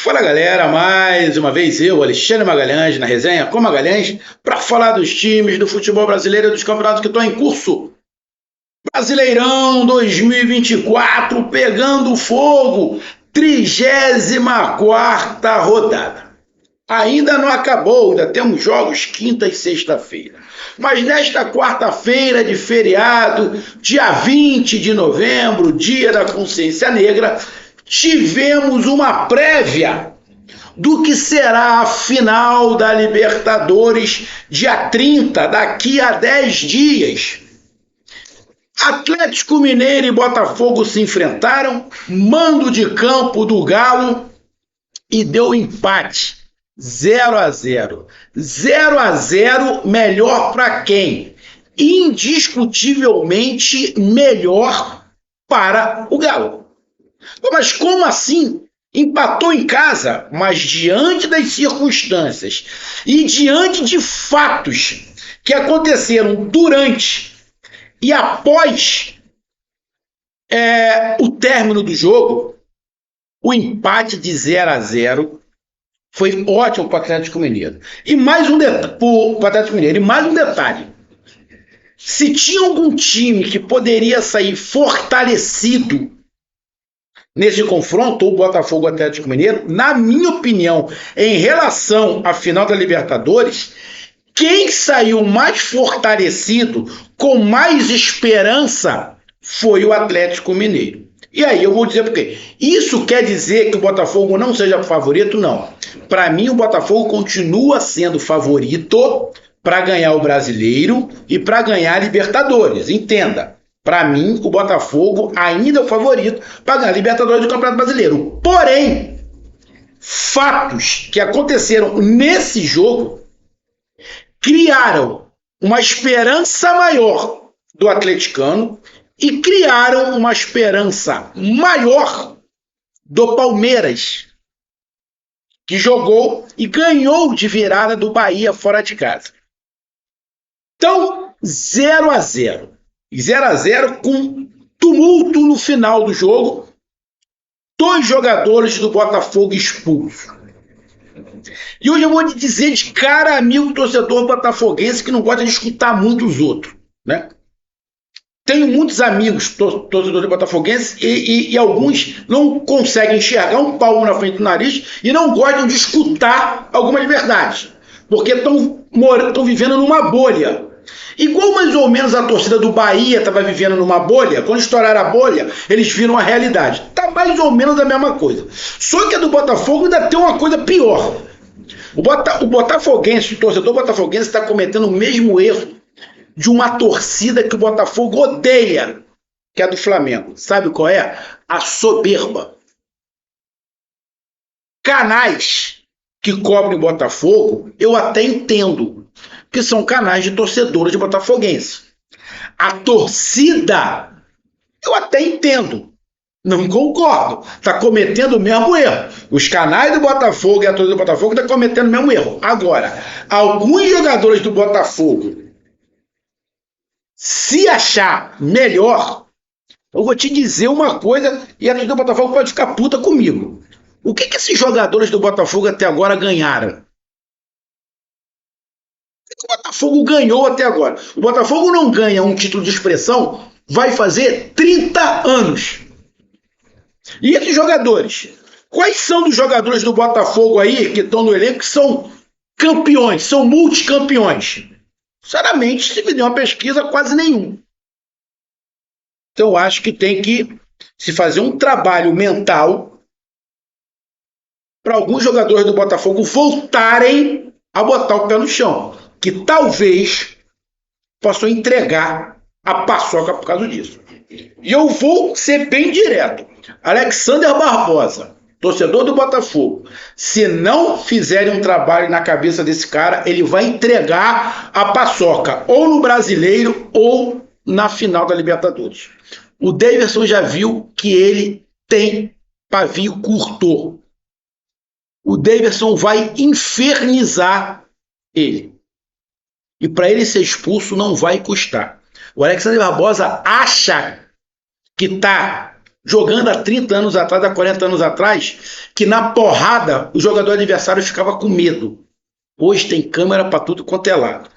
Fala galera, mais uma vez eu, Alexandre Magalhães, na resenha com Magalhães, para falar dos times do futebol brasileiro e dos campeonatos que estão em curso. Brasileirão 2024 pegando fogo, 34ª rodada. Ainda não acabou, ainda temos jogos quinta e sexta-feira. Mas nesta quarta-feira de feriado, dia 20 de novembro, dia da consciência negra, tivemos uma prévia do que será a final da Libertadores, dia 30, daqui a 10 dias. Atlético Mineiro e Botafogo se enfrentaram, mando de campo do Galo e deu empate, 0-0. 0-0, melhor para quem? Indiscutivelmente melhor para o Galo. Mas como assim? Empatou em casa, mas diante das circunstâncias e diante de fatos que aconteceram durante e após o término do jogo, o empate de 0-0 foi ótimo para o Atlético Mineiro. E mais um detalhe. Se tinha algum time que poderia sair fortalecido nesse confronto, o Botafogo Atlético Mineiro, na minha opinião, em relação à final da Libertadores, quem saiu mais fortalecido, com mais esperança, foi o Atlético Mineiro. E aí eu vou dizer por quê. Isso quer dizer que o Botafogo não seja favorito? Não. Para mim, o Botafogo continua sendo favorito para ganhar o Brasileiro e para ganhar a Libertadores. Entenda. Para mim, o Botafogo ainda é o favorito para ganhar a Libertadores do Campeonato Brasileiro. Porém, fatos que aconteceram nesse jogo criaram uma esperança maior do atleticano e criaram uma esperança maior do Palmeiras, que jogou e ganhou de virada do Bahia fora de casa. Então, 0-0. 0-0 com tumulto no final do jogo, 2 jogadores do Botafogo expulsos. E hoje eu vou te dizer de cara, amigo torcedor botafoguense, que não gosta de escutar muito os outros, né? Tenho muitos amigos torcedores botafoguenses e alguns não conseguem enxergar um palmo na frente do nariz e não gostam de escutar algumas verdades, porque estão vivendo numa bolha. Igual mais ou menos a torcida do Bahia estava vivendo numa bolha, quando estouraram a bolha, eles viram a realidade. Está mais ou menos a mesma coisa. Só que a do Botafogo ainda tem uma coisa pior. O botafoguense, o torcedor botafoguense está cometendo o mesmo erro de uma torcida que o Botafogo odeia, que é a do Flamengo. Sabe qual é? A soberba. Canais que cobrem o Botafogo, eu até entendo, que são canais de torcedores de botafoguense. A torcida, eu até entendo, não concordo, está cometendo o mesmo erro. Os canais do Botafogo e a torcida do Botafogo estão cometendo o mesmo erro. Agora, alguns jogadores do Botafogo, se achar melhor, eu vou te dizer uma coisa e a torcida do Botafogo pode ficar puta comigo. O que esses jogadores do Botafogo até agora ganharam? O Botafogo ganhou até agora. O Botafogo não ganha um título de expressão, vai fazer 30 anos. E esses jogadores? Quais são dos jogadores do Botafogo aí, que estão no elenco, que são campeões, são multicampeões? Sinceramente, se fizer uma pesquisa, quase nenhum. Então, eu acho que tem que se fazer um trabalho mental para alguns jogadores do Botafogo voltarem a botar o pé no chão, que talvez possam entregar a paçoca por causa disso. E eu vou ser bem direto. Alexander Barbosa, torcedor do Botafogo, se não fizerem um trabalho na cabeça desse cara, ele vai entregar a paçoca ou no Brasileiro ou na final da Libertadores. O Daverson já viu que ele tem pavio curto. O Daverson vai infernizar ele. E para ele ser expulso não vai custar. O Alexander Barbosa acha que está jogando há 30 anos atrás, há 40 anos atrás, que na porrada o jogador adversário ficava com medo. Hoje tem câmera para tudo quanto é lado.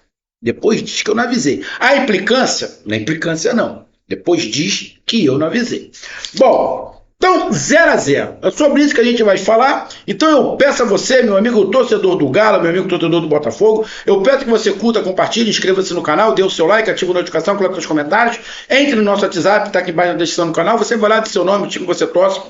Depois diz que eu não avisei. A implicância? Não é implicância, não. Depois diz que eu não avisei. Bom, então 0-0. É sobre isso que a gente vai falar. Então eu peço a você, meu amigo torcedor do Galo, meu amigo torcedor do Botafogo, eu peço que você curta, compartilhe, inscreva-se no canal, dê o seu like, ative a notificação, coloque nos comentários, entre no nosso WhatsApp, está aqui embaixo na descrição do canal, você vai lá de seu nome, o time que você torce,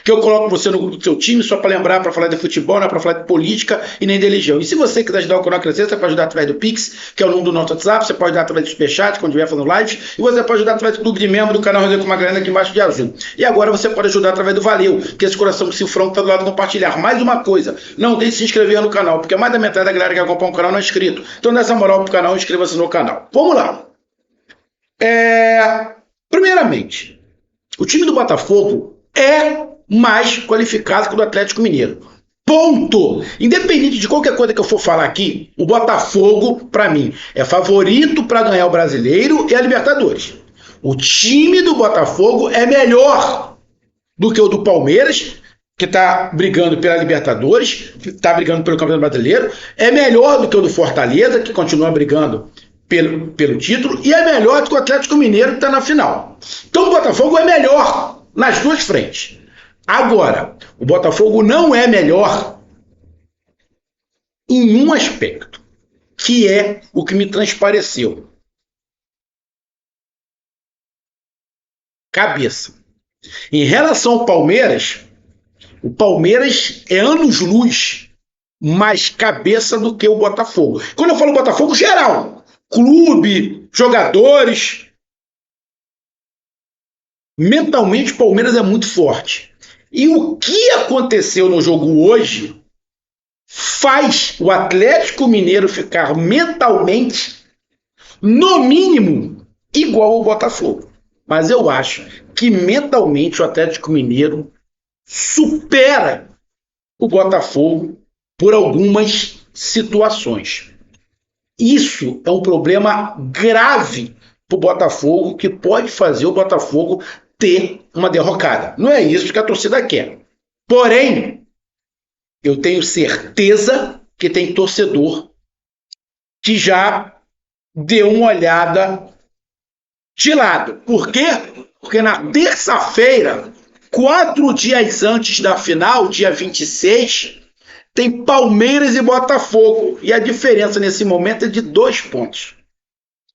que eu coloco você no grupo do seu time, só para lembrar, para falar de futebol, não é para falar de política e nem de religião. E se você quiser ajudar o canal a crescer, você pode ajudar através do Pix, que é o número do nosso WhatsApp, você pode ajudar através do Superchat, quando estiver fazendo live, e você pode ajudar através do clube de membro do canal Resenha com Magalhães aqui embaixo de azul. E agora você pode ajudar através do Valeu, que esse coração cifrão que está do lado de compartilhar. Mais uma coisa, não deixe de se inscrever no canal, porque mais da metade da galera que acompanha o canal não é inscrito. Então dá essa moral pro canal, inscreva-se no canal. Vamos lá. Primeiramente, o time do Botafogo é mais qualificado que o do Atlético Mineiro. Ponto! Independente de qualquer coisa que eu for falar aqui, o Botafogo, para mim, é favorito para ganhar o Brasileiro e a Libertadores. O time do Botafogo é melhor do que o do Palmeiras, que está brigando pela Libertadores, que está brigando pelo Campeonato Brasileiro, é melhor do que o do Fortaleza, que continua brigando pelo título, e é melhor do que o Atlético Mineiro, que está na final. Então o Botafogo é melhor nas duas frentes. Agora, o Botafogo não é melhor em um aspecto, que é o que me transpareceu. Cabeça. Em relação ao Palmeiras, o Palmeiras é anos-luz mais cabeça do que o Botafogo. Quando eu falo Botafogo, geral. Clube, jogadores. Mentalmente, o Palmeiras é muito forte. E o que aconteceu no jogo hoje faz o Atlético Mineiro ficar mentalmente, no mínimo, igual ao Botafogo. Mas eu acho que mentalmente o Atlético Mineiro supera o Botafogo por algumas situações. Isso é um problema grave para o Botafogo, que pode fazer o Botafogo ter uma derrocada. Não é isso que a torcida quer. Porém, eu tenho certeza que tem torcedor que já deu uma olhada de lado. Por quê? Porque na terça-feira, 4 dias antes da final, dia 26, tem Palmeiras e Botafogo. E a diferença nesse momento é de 2 pontos.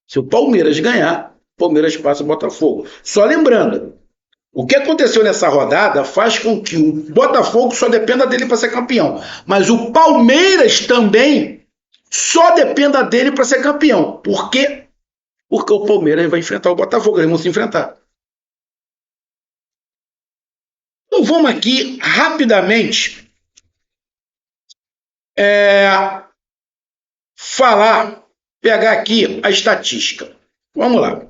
Se o Palmeiras ganhar, o Palmeiras passa o Botafogo. Só lembrando, o que aconteceu nessa rodada faz com que o Botafogo só dependa dele para ser campeão. Mas o Palmeiras também só dependa dele para ser campeão. Por quê? Porque o Palmeiras vai enfrentar o Botafogo. Eles vão se enfrentar. Então vamos aqui rapidamente pegar aqui a estatística. Vamos lá.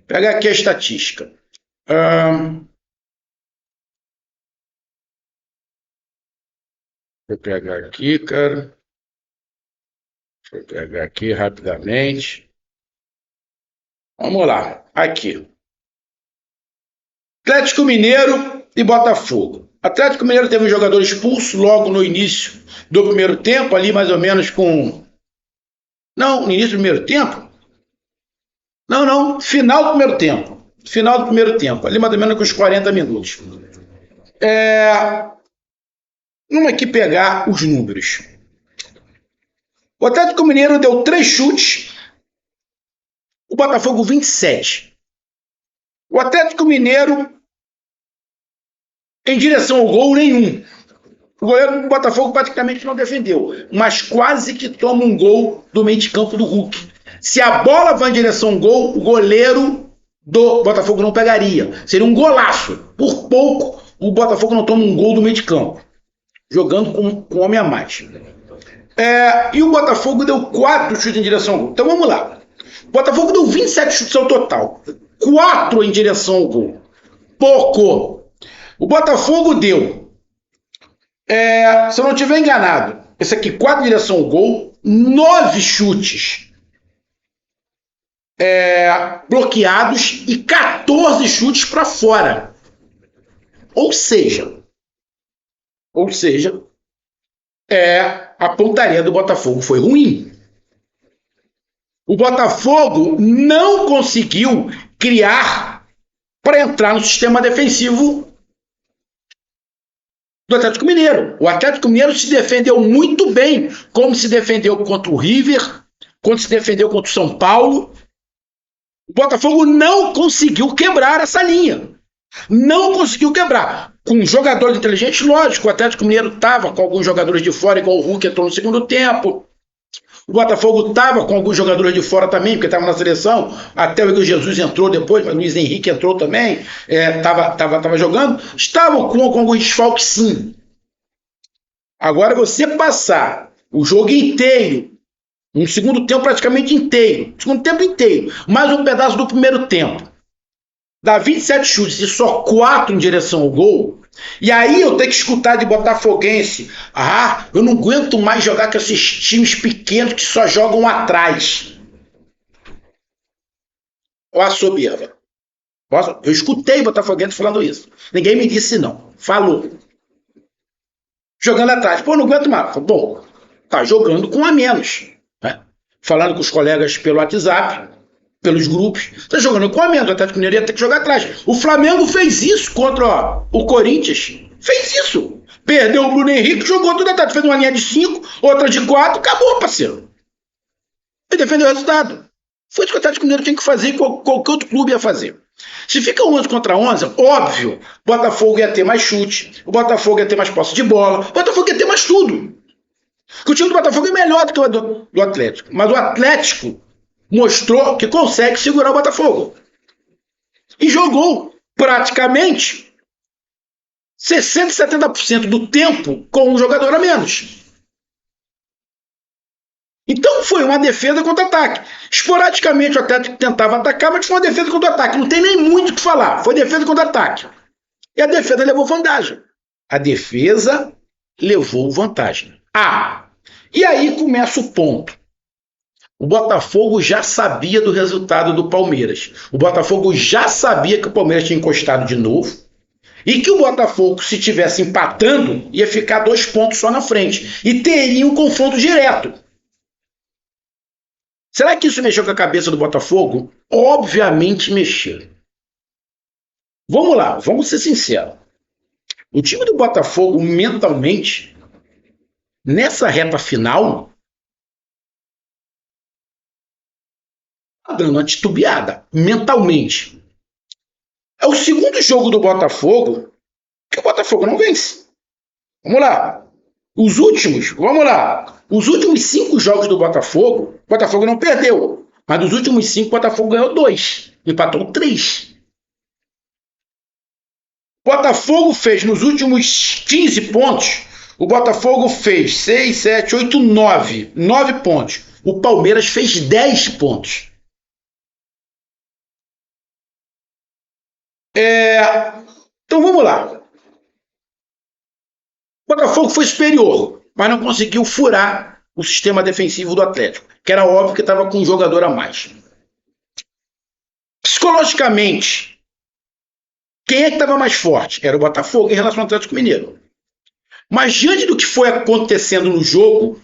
Pegar aqui a estatística. Vou pegar aqui, cara. Deixa eu pegar aqui rapidamente. Vamos lá. Aqui. Atlético Mineiro e Botafogo. Atlético Mineiro teve um jogador expulso logo no início do primeiro tempo, ali mais ou menos com... Não, no início do primeiro tempo? Não, final do primeiro tempo. Final do primeiro tempo, ali mais ou menos com os 40 minutos. Vamos aqui pegar os números. O Atlético Mineiro deu 3 chutes, o Botafogo 27. O Atlético Mineiro em direção ao gol nenhum. O goleiro do Botafogo praticamente não defendeu, mas quase que toma um gol do meio de campo do Hulk. Se a bola vai em direção ao gol, o goleiro do Botafogo não pegaria. Seria um golaço. Por pouco, o Botafogo não toma um gol do meio de campo, jogando com homem a mais. E o Botafogo deu 4 chutes em direção ao gol. Então vamos lá. O Botafogo deu 27 chutes ao total. 4 em direção ao gol. Pouco. O Botafogo deu, se eu não estiver enganado, esse aqui 4 em direção ao gol, 9 chutes bloqueados e 14 chutes para fora. Ou seja, a pontaria do Botafogo foi ruim. O Botafogo não conseguiu criar para entrar no sistema defensivo do Atlético Mineiro. O Atlético Mineiro se defendeu muito bem, como se defendeu contra o River, como se defendeu contra o São Paulo. O Botafogo não conseguiu quebrar essa linha. Não conseguiu quebrar. Com jogadores inteligentes, lógico, o Atlético Mineiro estava com alguns jogadores de fora, igual o Hulk entrou no segundo tempo. O Botafogo estava com alguns jogadores de fora também, porque estava na seleção. Até o Igor Jesus entrou depois, mas o Luiz Henrique entrou também. Estava jogando. Estavam com alguns desfalques, sim. Agora, você passar o jogo inteiro, um segundo tempo praticamente inteiro, segundo tempo inteiro, mais um pedaço do primeiro tempo, dá 27 chutes e só 4 em direção ao gol, e aí eu tenho que escutar de botafoguense: ah, eu não aguento mais jogar com esses times pequenos que só jogam atrás. Olha a soberba. Eu escutei botafoguense falando isso. Ninguém me disse não. Falou. Jogando atrás. Pô, não aguento mais. Bom, tá jogando com a menos. Né? Falando com os colegas pelo WhatsApp, pelos grupos, tá jogando com a menos. O Atlético Mineiro ia ter que jogar atrás. O Flamengo fez isso contra o Corinthians. Fez isso. Perdeu o Bruno Henrique, jogou tudo atrás. Fez uma linha de 5, outra de 4, acabou, parceiro. E defendeu o resultado. Foi isso que o Atlético Mineiro tinha que fazer e qualquer outro clube ia fazer. Se fica 11 contra 11, óbvio, o Botafogo ia ter mais chute, o Botafogo ia ter mais posse de bola, o Botafogo ia ter mais tudo. Porque o time do Botafogo é melhor do que o do Atlético. Mas o Atlético mostrou que consegue segurar o Botafogo. E jogou praticamente 60%, 70% do tempo com um jogador a menos. Então foi uma defesa contra-ataque. Esporadicamente o Atlético tentava atacar, mas foi uma defesa contra-ataque. Não tem nem muito o que falar. Foi defesa contra-ataque. E a defesa levou vantagem. E aí começa o ponto. O Botafogo já sabia do resultado do Palmeiras. O Botafogo já sabia que o Palmeiras tinha encostado de novo. E que o Botafogo, se estivesse empatando, ia ficar 2 pontos só na frente. E teria um confronto direto. Será que isso mexeu com a cabeça do Botafogo? Obviamente mexeu. Vamos lá, vamos ser sinceros. O time do Botafogo, mentalmente, nessa reta final, tá dando uma titubeada, mentalmente. É o segundo jogo do Botafogo que o Botafogo não vence. Vamos lá. Os últimos 5 jogos do Botafogo, o Botafogo não perdeu. Mas dos últimos 5, o Botafogo ganhou 2. Empatou 3. O Botafogo fez nos últimos 15 pontos, o Botafogo fez 6, 7, 8, 9. 9 pontos. O Palmeiras fez 10 pontos. Então vamos lá. O Botafogo foi superior, mas não conseguiu furar o sistema defensivo do Atlético, que era óbvio que estava com um jogador a mais. Psicologicamente, quem é que estava mais forte? Era o Botafogo em relação ao Atlético Mineiro. Mas diante do que foi acontecendo no jogo,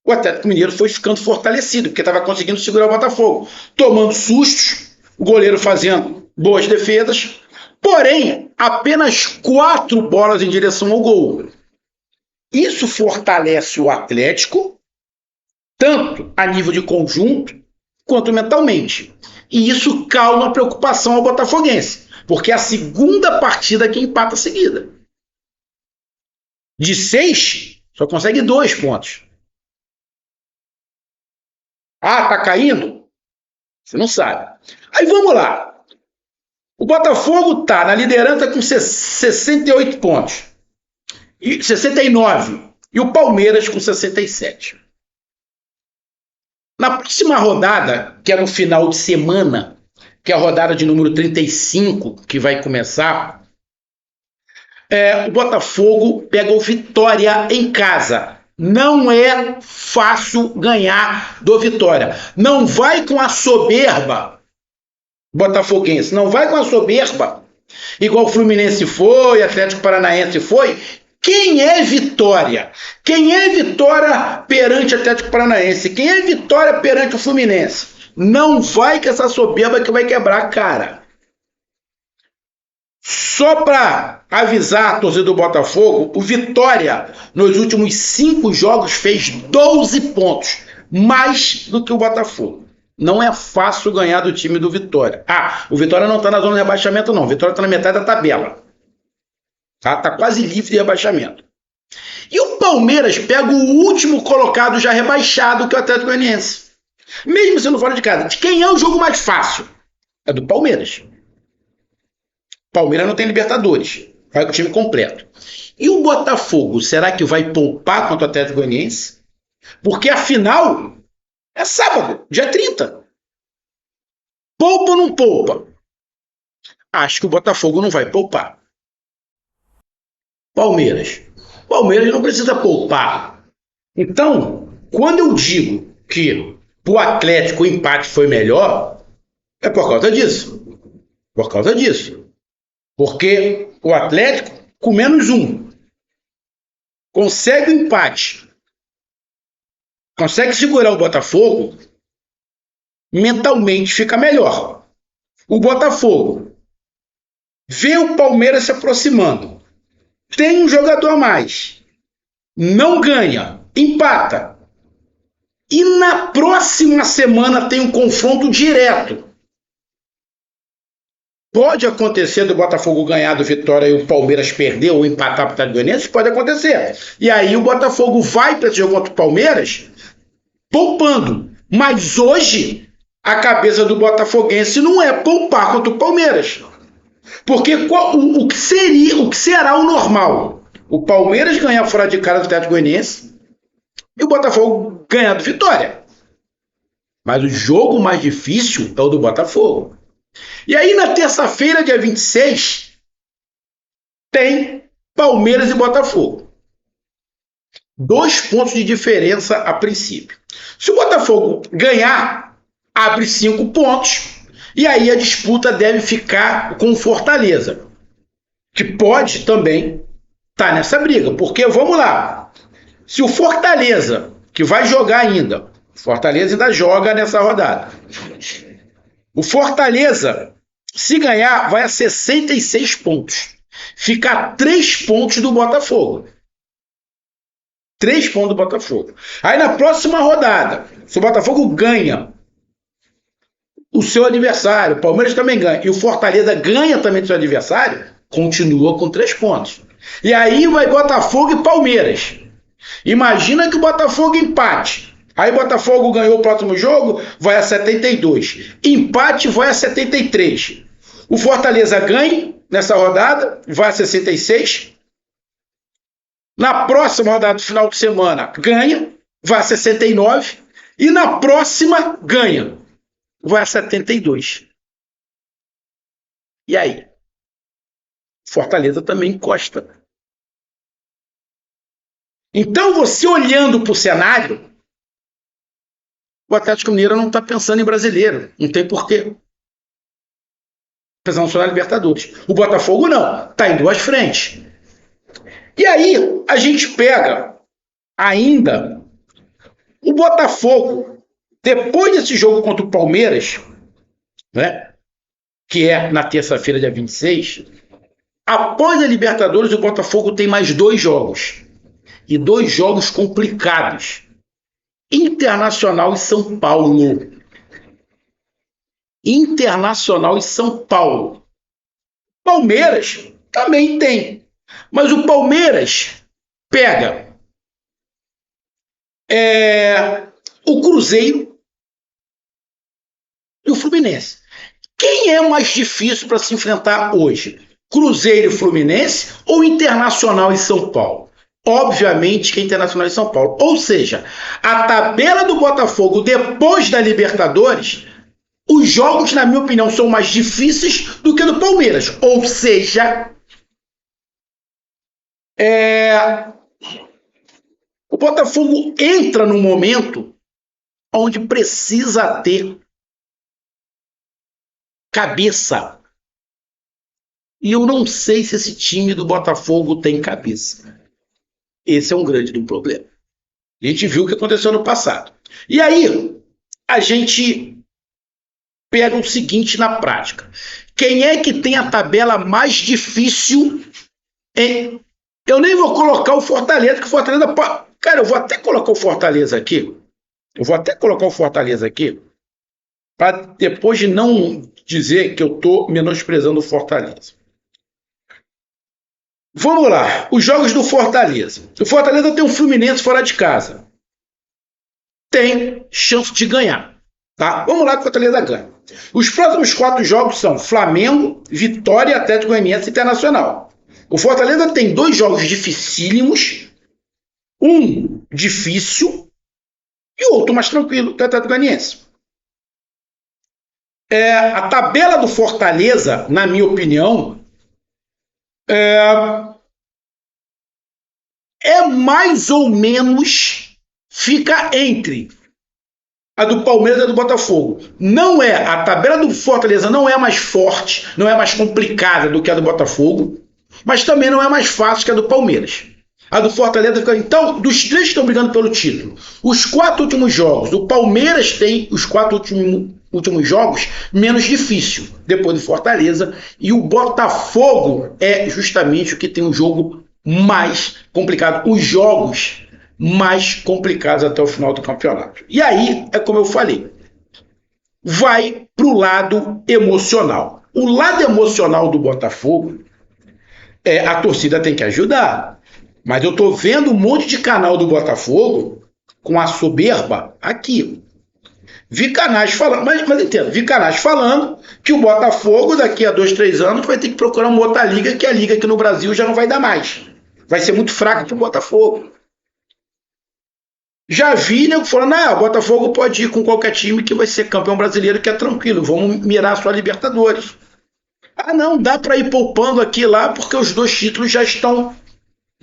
o Atlético Mineiro foi ficando fortalecido, porque estava conseguindo segurar o Botafogo, tomando sustos, o goleiro fazendo boas defesas, porém, apenas 4 bolas em direção ao gol. Isso fortalece o Atlético, tanto a nível de conjunto, quanto mentalmente. E isso calma a preocupação ao botafoguense, porque é a segunda partida que empata seguida. De 6, só consegue 2 pontos. Ah, tá caindo? Você não sabe. Aí vamos lá. O Botafogo tá na liderança com 68 pontos. 69. E o Palmeiras com 67. Na próxima rodada, que é no final de semana, que é a rodada de número 35, que vai começar, o Botafogo pega o Vitória em casa. Não é fácil ganhar do Vitória. Não vai com a soberba botafoguense, não vai com a soberba igual o Fluminense foi, Atlético Paranaense foi. Quem é Vitória? Quem é Vitória perante Atlético Paranaense? Quem é Vitória perante o Fluminense? Não vai que essa soberba que vai quebrar a cara. Só para avisar a torcida do Botafogo, o Vitória, nos últimos 5 jogos, fez 12 pontos. Mais do que o Botafogo. Não é fácil ganhar do time do Vitória. O Vitória não está na zona de rebaixamento, não. O Vitória está na metade da tabela. Tá quase livre de rebaixamento. E o Palmeiras pega o último colocado já rebaixado, que é o Atlético Goianiense. Mesmo sendo fora de casa. De quem é o jogo mais fácil? É do Palmeiras. Palmeiras não tem Libertadores. Vai com o time completo. E o Botafogo, será que vai poupar contra o Atlético Goianiense? Porque a final é sábado, dia 30. Poupa ou não poupa? Acho que o Botafogo não vai poupar. Palmeiras não precisa poupar. Então, quando eu digo que pro Atlético o empate foi melhor, é por causa disso. Por causa disso. Porque o Atlético, com menos 1, consegue o empate, consegue segurar o Botafogo, mentalmente fica melhor. O Botafogo vê o Palmeiras se aproximando, tem um jogador a mais, não ganha, empata. E na próxima semana tem um confronto direto. Pode acontecer do Botafogo ganhar do Vitória e o Palmeiras perder ou empatar para o Atlético Goianiense? Pode acontecer. E aí o Botafogo vai para esse jogo contra o Palmeiras poupando. Mas hoje a cabeça do botafoguense não é poupar contra o Palmeiras. Porque o que será o normal? O Palmeiras ganhar fora de casa do Atlético Goianiense e o Botafogo ganhar do Vitória. Mas o jogo mais difícil é o do Botafogo. E aí, na terça-feira, dia 26, tem Palmeiras e Botafogo. 2 pontos de diferença a princípio. Se o Botafogo ganhar, abre 5 pontos. E aí a disputa deve ficar com o Fortaleza, que pode também estar nessa briga. Porque, vamos lá, se o Fortaleza, que vai jogar ainda, o Fortaleza ainda joga nessa rodada. O Fortaleza, se ganhar, vai a 66 pontos. Fica a 3 pontos do Botafogo. 3 pontos do Botafogo. Aí na próxima rodada, se o Botafogo ganha o seu adversário, o Palmeiras também ganha, e o Fortaleza ganha também do seu adversário, continua com 3 pontos. E aí vai Botafogo e Palmeiras. Imagina que o Botafogo empate. Aí o Botafogo ganhou o próximo jogo, vai a 72. Empate vai a 73. O Fortaleza ganha nessa rodada, vai a 66. Na próxima rodada do final de semana, ganha, vai a 69. E na próxima, ganha, vai a 72. E aí? Fortaleza também encosta. Então, você olhando para o cenário, o Atlético Mineiro não está pensando em brasileiro. Não tem porquê. Pensando só na Libertadores. O Botafogo não. Está em 2 frentes. E aí, a gente pega ainda o Botafogo, depois desse jogo contra o Palmeiras, né, que é na terça-feira, dia 26, após a Libertadores, o Botafogo tem mais 2 jogos. E 2 jogos complicados. Internacional e São Paulo. Internacional e São Paulo. Palmeiras também tem. Mas o Palmeiras pega o Cruzeiro e o Fluminense. Quem é mais difícil para se enfrentar hoje? Cruzeiro e Fluminense ou Internacional e São Paulo? Obviamente que é Internacional e São Paulo. Ou seja, a tabela do Botafogo depois da Libertadores, os jogos, na minha opinião, são mais difíceis do que do Palmeiras. Ou seja, o Botafogo entra num momento onde precisa ter cabeça. E eu não sei se esse time do Botafogo tem cabeça. Esse é um grande problema. A gente viu o que aconteceu no passado. E aí, a gente pega o seguinte na prática. Quem é que tem a tabela mais difícil? Eu nem vou colocar o Fortaleza, que o Fortaleza... Cara, eu vou até colocar o Fortaleza aqui. Para depois de não dizer que eu estou menosprezando o Fortaleza. Vamos lá, os jogos do Fortaleza. O Fortaleza tem um Fluminense fora de casa. Tem chance de ganhar. Tá? Vamos lá que o Fortaleza ganha. Os próximos 4 jogos são Flamengo, Vitória, Atlético Goianiense e Internacional. O Fortaleza tem 2 jogos dificílimos, um difícil e outro mais tranquilo, que é o Atlético Goianiense. A tabela do Fortaleza, na minha opinião, é mais ou menos, fica entre a do Palmeiras e a do Botafogo. A tabela do Fortaleza não é mais forte, não é mais complicada do que a do Botafogo, mas também não é mais fácil que a do Palmeiras. A do Fortaleza fica... Então, dos 3 que estão brigando pelo título, os 4 últimos jogos, o Palmeiras tem os 4 últimos jogos menos difícil, depois do Fortaleza, e o Botafogo é justamente o que tem um jogo mais complicado, os jogos mais complicados até o final do campeonato. E aí, é como eu falei, vai para o lado emocional. O lado emocional do Botafogo, a torcida tem que ajudar. Mas eu tô vendo um monte de canal do Botafogo com a soberba aqui. Vi canais falando, mas entendo, vi canais falando que o Botafogo daqui a 2, 3 anos vai ter que procurar uma outra liga, que a liga aqui no Brasil já não vai dar mais. Vai ser muito fraco pro Botafogo. Já vi, né, falando, o Botafogo pode ir com qualquer time que vai ser campeão brasileiro, que é tranquilo, vamos mirar só a Libertadores. Não, dá para ir poupando aqui e lá, porque os 2 títulos já estão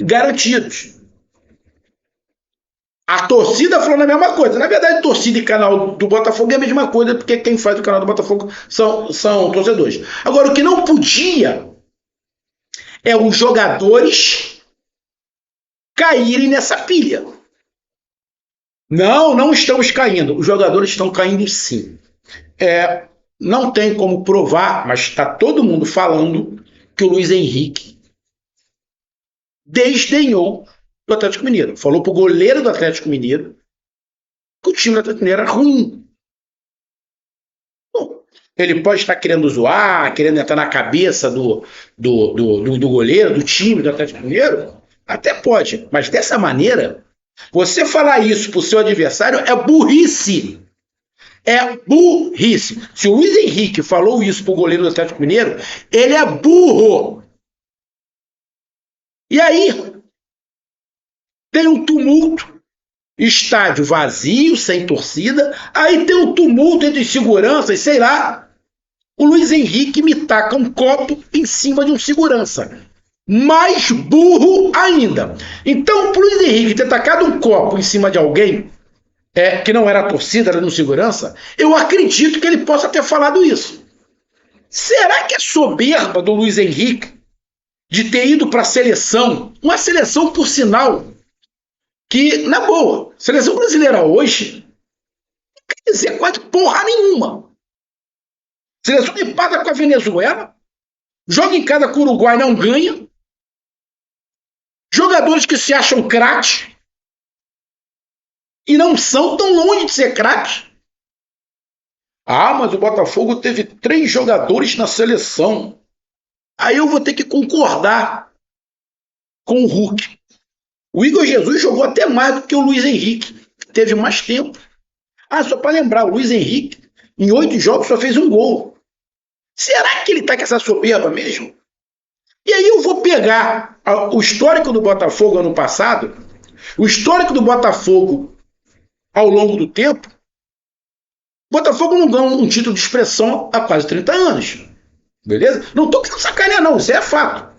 garantidos. A torcida falando a mesma coisa. Na verdade, torcida e canal do Botafogo é a mesma coisa, porque quem faz o canal do Botafogo são torcedores. Agora, o que não podia é os jogadores caírem nessa pilha. Não estamos caindo. Os jogadores estão caindo sim. Não tem como provar, mas está todo mundo falando que o Luiz Henrique desdenhou do Atlético Mineiro. Falou pro goleiro do Atlético Mineiro que o time do Atlético Mineiro era ruim. Bom, ele pode estar querendo zoar, querendo entrar na cabeça do goleiro, do time do Atlético Mineiro. Até pode, mas dessa maneira, você falar isso pro seu adversário é burrice. É burrice. Se o Luiz Henrique falou isso pro goleiro do Atlético Mineiro, ele é burro. E aí, tem um tumulto, estádio vazio, sem torcida, aí tem um tumulto entre seguranças, sei lá. O Luiz Henrique me taca um copo em cima de um segurança. Mais burro ainda. Então, pro Luiz Henrique ter tacado um copo em cima de alguém, que não era a torcida, era no segurança, eu acredito que ele possa ter falado isso. Será que é soberba do Luiz Henrique de ter ido para a seleção, uma seleção, por sinal, que, na boa, seleção brasileira hoje não quer dizer quase porra nenhuma. Seleção empata com a Venezuela, joga em casa com o Uruguai, não ganha. Jogadores que se acham craques e não são tão longe de ser craques. Mas o Botafogo teve 3 jogadores na seleção. Aí eu vou ter que concordar com o Hulk. O Igor Jesus jogou até mais do que o Luiz Henrique, que teve mais tempo. Só para lembrar, o Luiz Henrique, em 8 jogos, só fez 1 gol. Será que ele está com essa soberba mesmo? E aí eu vou pegar o histórico do Botafogo ano passado, o histórico do Botafogo ao longo do tempo. O Botafogo não ganha um título de expressão há quase 30 anos. Beleza? Não estou querendo sacanear, não. Isso é fato.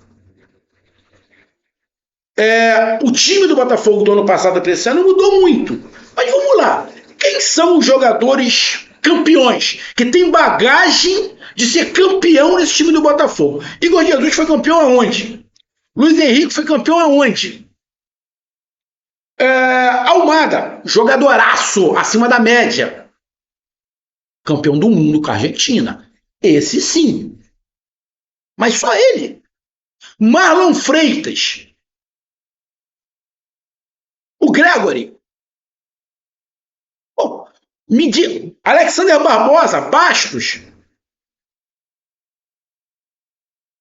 O time do Botafogo do ano passado para esse ano mudou muito. Mas vamos lá. Quem são os jogadores campeões que têm bagagem de ser campeão nesse time do Botafogo. Igor Jesus foi campeão aonde? Luiz Henrique foi campeão aonde? Almada, jogadoraço, acima da média. Campeão do mundo com a Argentina. Esse sim. Mas só ele. Marlon Freitas. O Gregory. Alexander Barbosa, Bastos.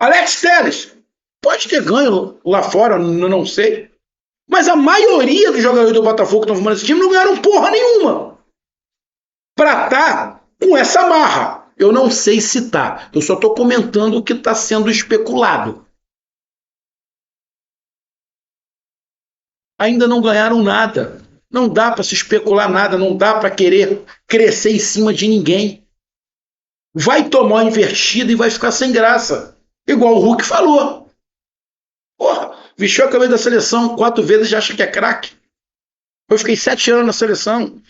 Alex Telles. Pode ter ganho lá fora, não sei. Mas a maioria dos jogadores do Botafogo que estão formando esse time não ganharam porra nenhuma. Pra estar com essa marra. Eu não sei se tá. Eu só estou comentando o que está sendo especulado. Ainda não ganharam nada. Não dá para se especular nada. Não dá para querer crescer em cima de ninguém. Vai tomar uma invertida e vai ficar sem graça. Igual o Hulk falou. Porra, vestiu a camisa da seleção 4 vezes e já acha que é craque. Eu fiquei 7 anos na seleção.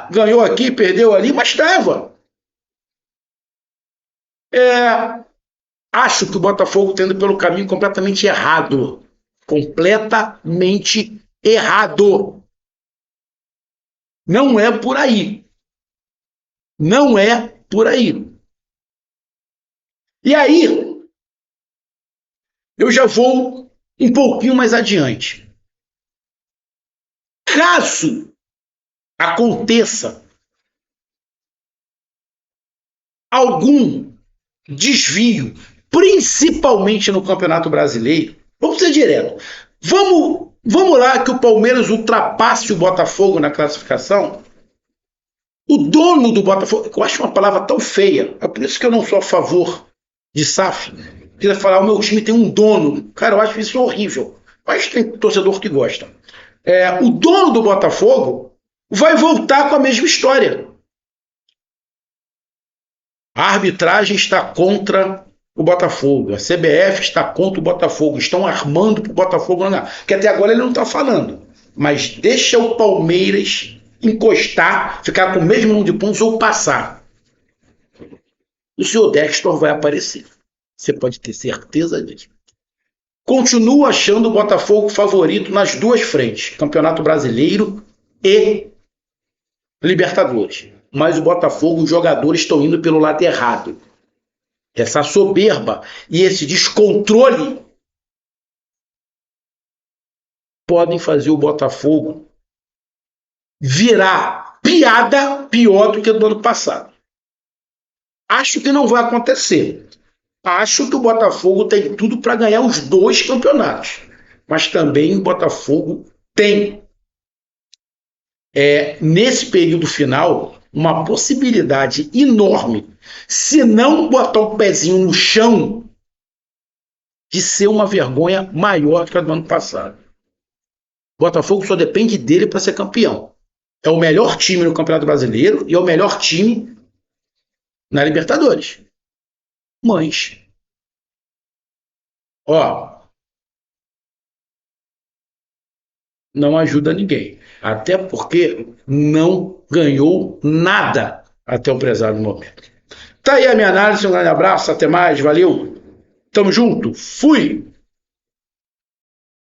Ganhou aqui, perdeu ali, mas estava. Acho que o Botafogo está indo pelo caminho completamente errado. Completamente errado. Não é por aí. Não é por aí. E aí, eu já vou um pouquinho mais adiante. Caso aconteça algum desvio, principalmente no Campeonato Brasileiro, vamos ser direto. Vamos lá que o Palmeiras ultrapasse o Botafogo na classificação. O dono do Botafogo, eu acho uma palavra tão feia, é por isso que eu não sou a favor de SAF. Queria falar, o meu time tem um dono. Cara, eu acho isso horrível. Mas tem torcedor que gosta. O dono do Botafogo vai voltar com a mesma história. A arbitragem está contra o Botafogo. A CBF está contra o Botafogo. Estão armando para o Botafogo não ganhar. Que até agora ele não está falando. Mas deixa o Palmeiras encostar, ficar com o mesmo número de pontos ou passar. O senhor Dexter vai aparecer. Você pode ter certeza disso. Continuo achando o Botafogo favorito nas duas frentes. Campeonato Brasileiro e Libertadores. Mas o Botafogo, os jogadores estão indo pelo lado errado. Essa soberba e esse descontrole podem fazer o Botafogo virar piada pior do que do ano passado. Acho que não vai acontecer. Acho que o Botafogo tem tudo para ganhar os 2 campeonatos. Mas também o Botafogo tem, nesse período final, uma possibilidade enorme, se não botar o pezinho no chão, de ser uma vergonha maior do que a do ano passado. O Botafogo só depende dele para ser campeão. É o melhor time no Campeonato Brasileiro e é o melhor time na Libertadores. Mas, não ajuda ninguém. Até porque não ganhou nada até o prezado momento. Tá aí a minha análise, um grande abraço, até mais, valeu. Tamo junto, fui!